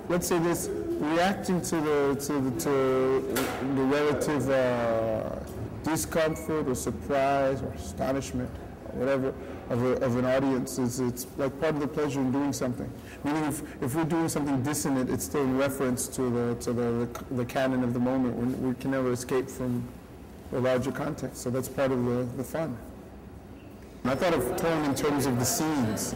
let's say this, reacting to the relative discomfort or surprise or astonishment or whatever of an audience it's like part of the pleasure in doing something. Meaning if we're doing something dissonant, it's still in reference to the canon of the moment. We can never escape from the larger context. So that's part of the fun. And I thought of tone in terms of the scenes.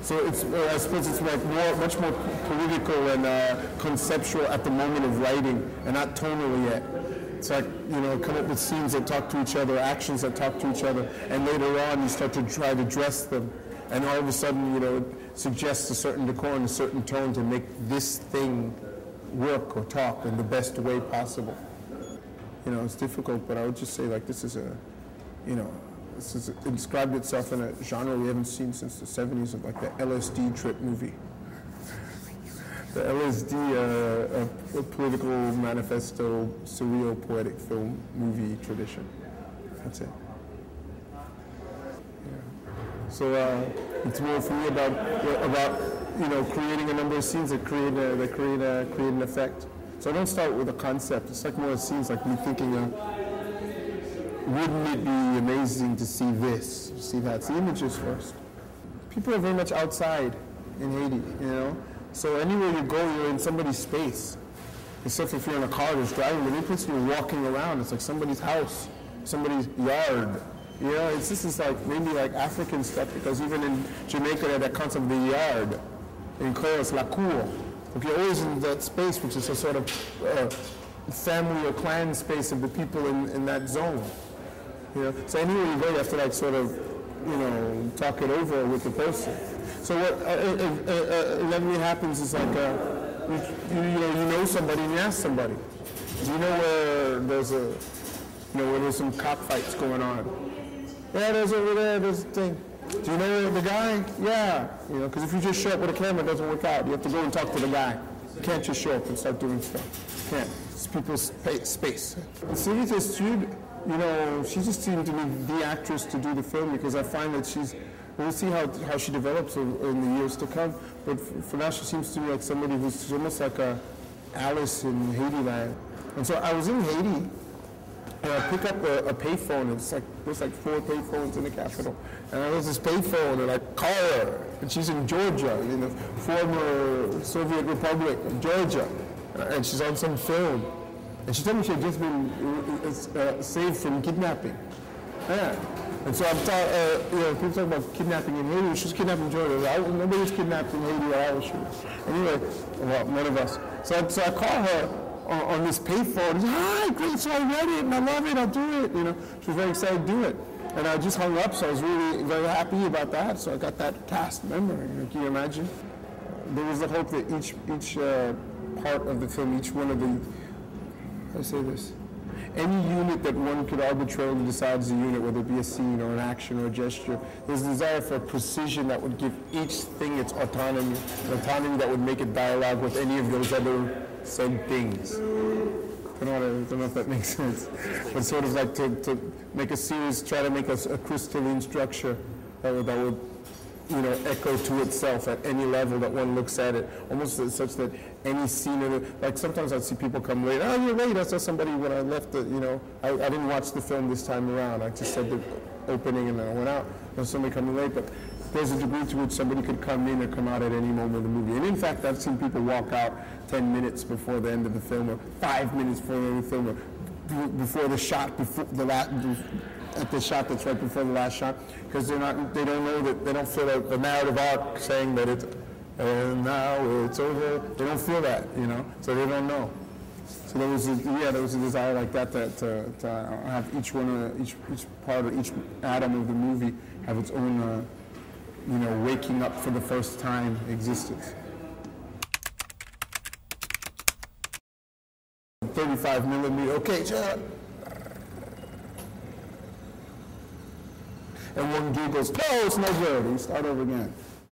So I suppose it's like much more political and conceptual at the moment of writing, and not tonal yet. It's like, come up with scenes that talk to each other, actions that talk to each other, and later on you start to try to dress them, and all of a sudden, it suggests a certain decor and a certain tone to make this thing work or talk in the best way possible. It's difficult, but I would just say like this has inscribed itself in a genre we haven't seen since the 70s, of like the LSD trip movie. The LSD, a political manifesto, surreal, poetic film movie tradition. That's it. Yeah. So it's more for me about creating a number of scenes that create an effect. So I don't start with a concept. It's like more scenes, like me thinking, wouldn't it be amazing to see this, see that? It's the images first. People are very much outside in Haiti, So anywhere you go, you're in somebody's space. Except if you're in a car that's driving, but any place you're walking around, it's like somebody's house, somebody's yard. This is like maybe like African stuff, because even in Jamaica they have that concept of the yard. In Creole, it's la cour. You're always in that space, which is a sort of family or clan space of the people in that zone. So anywhere you go, you have to like sort of, talk it over with the person. So what inevitably happens is like, you know somebody and you ask somebody. Do you know where there's where there's some cockfights going on? Yeah, there's over there, there's a thing. Do you know the guy? Yeah. Because if you just show up with a camera, it doesn't work out. You have to go and talk to the guy. You can't just show up and start doing stuff. You can't. It's people's space. Sylvie Testude, she just seemed to be the actress to do the film, because I find that we'll see how she develops in the years to come. But for now, she seems to be like somebody who's almost like a Alice in Haiti land. And so I was in Haiti, and I pick up a payphone. There's like 4 payphones in the capital. And I was this payphone, and I call her, and she's in Georgia, in the former Soviet Republic of Georgia. And she's on some film. And she told me she had just been saved from kidnapping. Yeah. And so I'm people talk about kidnapping in Haiti. She was kidnapped in Georgia. Nobody was kidnapped in Haiti while I was shooting. Anyway, well, none of us. So I call her on this payphone. And hi, great, so I read it, and I love it, I'll do it. She was very excited to do it. And I just hung up, so I was really very happy about that. So I got that task memory. Can you imagine? There was the hope that each part of the film, each one of the, I say this, any unit that one could arbitrarily decide is a unit, whether it be a scene or an action or a gesture, there's a desire for precision that would give each thing its autonomy, an autonomy that would make it dialogue with any of those other said things. I don't know if that makes sense. But sort of like to make a series, try to make a crystalline structure that would echo to itself at any level that one looks at it, almost such that any scene of it, like sometimes I'd see people come late. Oh, you're late. I saw somebody when I left I didn't watch the film this time around. I just said the opening and then I went out. There's somebody coming late, but there's a degree to which somebody could come in or come out at any moment of the movie. And in fact, I've seen people walk out 10 minutes before the end of the film, or 5 minutes before the end of the film, or before the shot, at the shot that's right before the last shot, because they don't know that, they don't feel the narrative arc saying that it's, and now it's over. They don't feel that, so they don't know. So there was a desire like that to have each part or each atom of the movie have its own, waking up for the first time existence. 35 millimeter, okay, sure. And one dude goes, no, it's no good. You start over again.